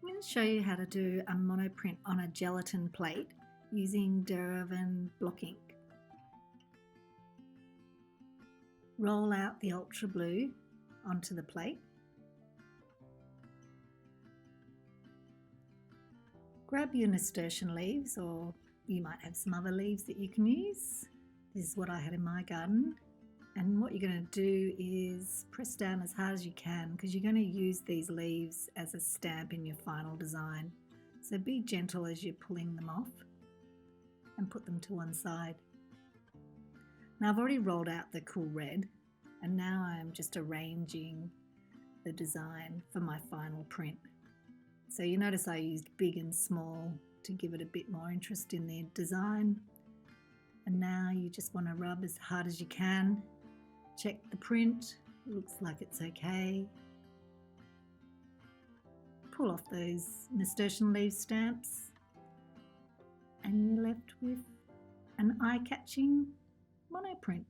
I'm going to show you how to do a monoprint on a gelatin plate using Derivan block ink. Roll out the ultra blue onto the plate. Grab your nasturtium leaves, or you might have some other leaves that you can use. This is what I had in my garden. And what you're going to do is press down as hard as you can, because you're going to use these leaves as a stamp in your final design. So be gentle as you're pulling them off and put them to one side. Now I've already rolled out the cool red, and now I'm just arranging the design for my final print. So you notice I used big and small to give it a bit more interest in the design. And now you just want to rub as hard as you can. Check the print, it looks like it's okay. Pull off those nasturtium leaf stamps and you're left with an eye-catching monoprint.